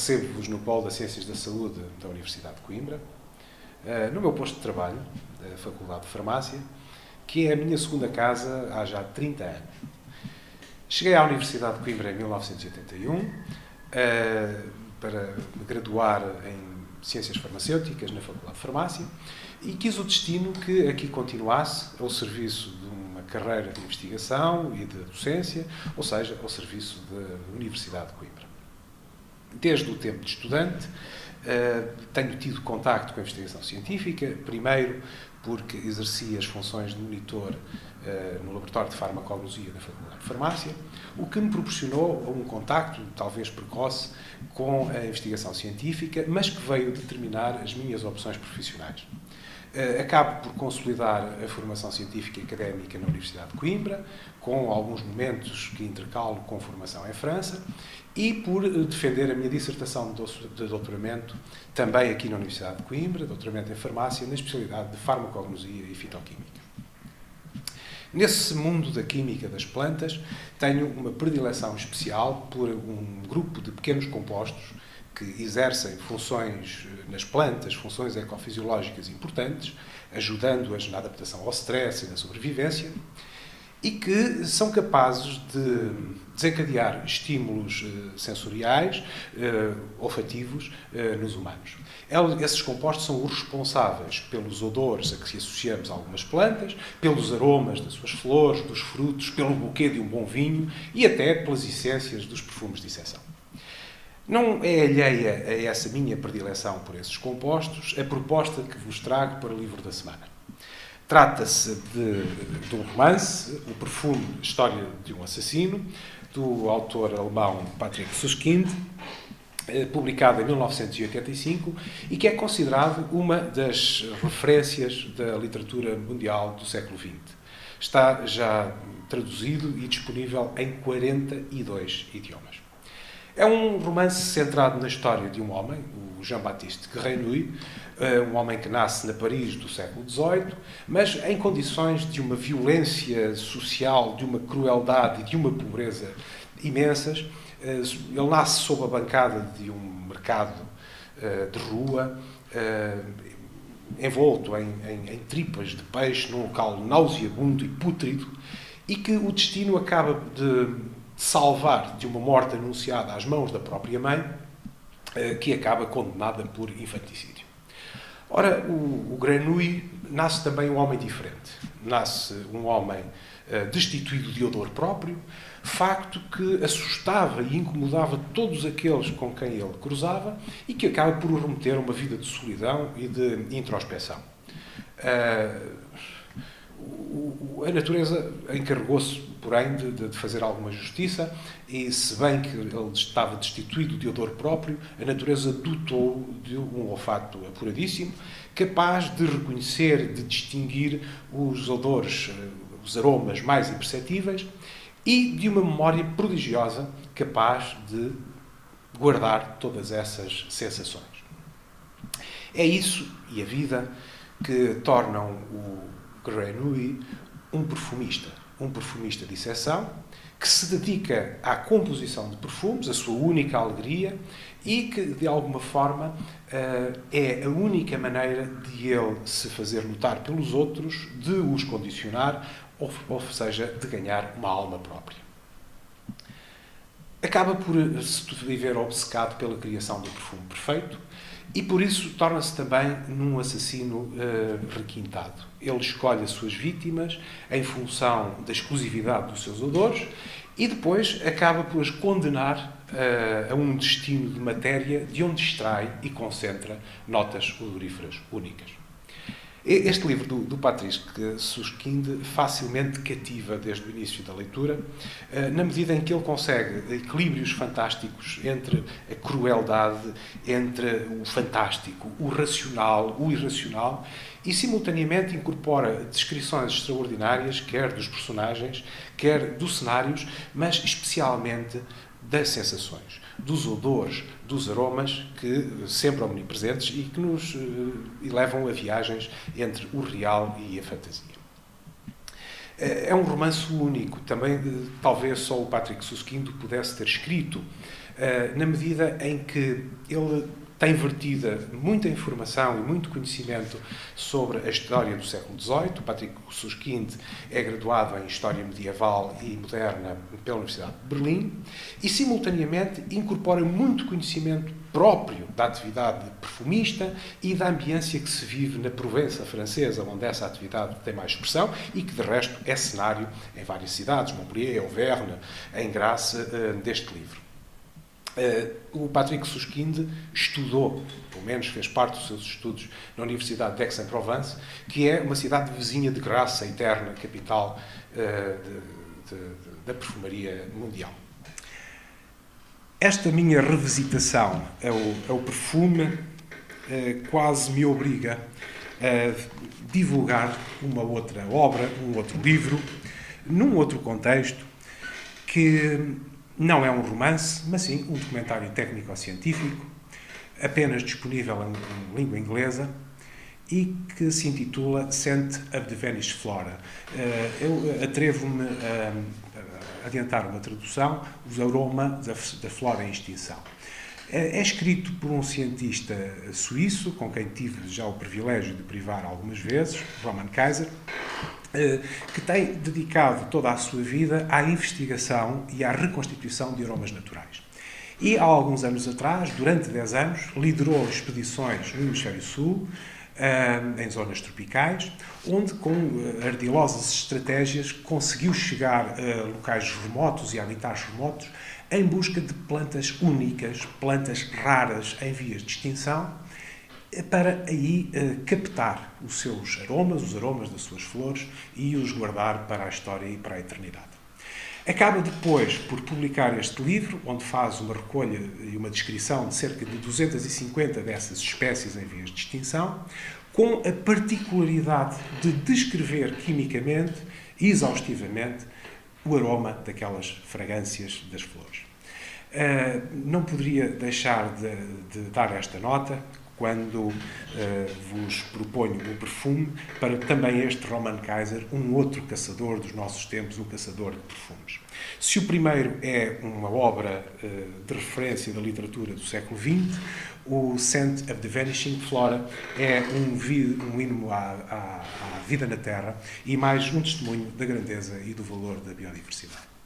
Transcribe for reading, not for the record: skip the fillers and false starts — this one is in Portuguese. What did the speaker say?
recebo-vos no Polo das Ciências da Saúde da Universidade de Coimbra, no meu posto de trabalho, da Faculdade de Farmácia, que é a minha segunda casa há já 30 anos. Cheguei à Universidade de Coimbra em 1981 para me graduar em Ciências Farmacêuticas na Faculdade de Farmácia e quis o destino que aqui continuasse ao serviço de uma carreira de investigação e de docência, ou seja, ao serviço da Universidade de Coimbra. Desde o tempo de estudante, tenho tido contacto com a investigação científica, primeiro porque exerci as funções de monitor no Laboratório de Farmacologia da Faculdade de Farmácia, o que me proporcionou um contacto, talvez precoce, com a investigação científica, mas que veio determinar as minhas opções profissionais. Acabo por consolidar a formação científica e académica na Universidade de Coimbra, com alguns momentos que intercalo com formação em França, e por defender a minha dissertação de doutoramento também aqui na Universidade de Coimbra, doutoramento em farmácia, na especialidade de farmacognosia e fitoquímica. Nesse mundo da química das plantas, tenho uma predileção especial por um grupo de pequenos compostos que exercem funções nas plantas, funções ecofisiológicas importantes, ajudando-as na adaptação ao stress e na sobrevivência, e que são capazes de desencadear estímulos sensoriais, olfativos, nos humanos. Esses compostos são os responsáveis pelos odores a que se associamos a algumas plantas, pelos aromas das suas flores, dos frutos, pelo buquê de um bom vinho e até pelas essências dos perfumes de exceção. Não é alheia a essa minha predileção por esses compostos a proposta que vos trago para o livro da semana. Trata-se de um romance, O Perfume, História de um Assassino, do autor alemão Patrick Suskind, publicado em 1985 e que é considerado uma das referências da literatura mundial do século XX. Está já traduzido e disponível em 42 idiomas. É um romance centrado na história de um homem, o Jean-Baptiste Grenouille, um homem que nasce na Paris do século XVIII, mas em condições de uma violência social, de uma crueldade e de uma pobreza imensas. Ele nasce sob a bancada de um mercado de rua, envolto em tripas de peixe, num local nauseabundo e pútrido, e que o destino acaba de salvar de uma morte anunciada às mãos da própria mãe, que acaba condenada por infanticídio. Ora, o Grenouille nasce também um homem diferente. Nasce um homem destituído de odor próprio, facto que assustava e incomodava todos aqueles com quem ele cruzava e que acaba por o remeter a uma vida de solidão e de introspeção. A natureza encarregou-se, porém, de fazer alguma justiça e, se bem que ele estava destituído de odor próprio, a natureza dotou-o de um olfato apuradíssimo, capaz de reconhecer, de distinguir os odores, os aromas mais imperceptíveis e de uma memória prodigiosa capaz de guardar todas essas sensações. É isso e a vida que tornam o Grenouille um perfumista de exceção, que se dedica à composição de perfumes, a sua única alegria, e que, de alguma forma, é a única maneira de ele se fazer notar pelos outros, de os condicionar, ou seja, de ganhar uma alma própria. Acaba por se viver obcecado pela criação do perfume perfeito, e por isso torna-se também num assassino requintado. Ele escolhe as suas vítimas em função da exclusividade dos seus odores e depois acaba por as condenar a um destino de matéria de onde extrai e concentra notas odoríferas únicas. Este livro do Patrick Suskind facilmente cativa desde o início da leitura, na medida em que ele consegue equilíbrios fantásticos entre a crueldade, entre o fantástico, o racional, o irracional, e simultaneamente incorpora descrições extraordinárias, quer dos personagens, quer dos cenários, mas especialmente das sensações, dos odores, dos aromas que sempre omnipresentes e que nos levam a viagens entre o real e a fantasia. É um romance único, também talvez só o Patrick Suskind pudesse ter escrito. na medida em que ele tem vertida muita informação e muito conhecimento sobre a história do século XVIII. O Patrick Susskind é graduado em História Medieval e Moderna pela Universidade de Berlim e, simultaneamente, incorpora muito conhecimento próprio da atividade perfumista e da ambiência que se vive na Provença francesa, onde essa atividade tem mais expressão e que, de resto, é cenário em várias cidades, Montpellier, Auvergne, em Grasse, deste livro. O Patrick Susskind estudou, pelo menos fez parte dos seus estudos na Universidade d'Aix-en-Provence, que é uma cidade vizinha de Grasse, a eterna capital da perfumaria mundial. Esta minha revisitação ao perfume quase me obriga a divulgar uma outra obra, um outro livro, num outro contexto, que não é um romance, mas sim um documentário técnico-científico, apenas disponível em língua inglesa, e que se intitula Scent of the Vanished Flora. Eu atrevo-me a adiantar uma tradução, Os Aromas da Flora em Extinção. É escrito por um cientista suíço, com quem tive já o privilégio de privar algumas vezes, Roman Kaiser, que tem dedicado toda a sua vida à investigação e à reconstituição de aromas naturais. E há alguns anos atrás, durante 10 anos, liderou expedições no Hemisfério Sul, em zonas tropicais, onde, com ardilosas estratégias, conseguiu chegar a locais remotos e habitats remotos em busca de plantas únicas, plantas raras em vias de extinção, para aí captar os seus aromas, os aromas das suas flores, e os guardar para a história e para a eternidade. Acaba depois por publicar este livro, onde faz uma recolha e uma descrição de cerca de 250 dessas espécies em vias de extinção, com a particularidade de descrever quimicamente e exaustivamente o aroma daquelas fragrâncias das flores. Não poderia deixar de dar esta nota quando vos proponho o perfume para também este Roman Kaiser, um outro caçador dos nossos tempos, um caçador de perfumes. Se o primeiro é uma obra de referência da literatura do século XX, o Scent of the Vanishing Flora é um hino à vida na Terra e mais um testemunho da grandeza e do valor da biodiversidade.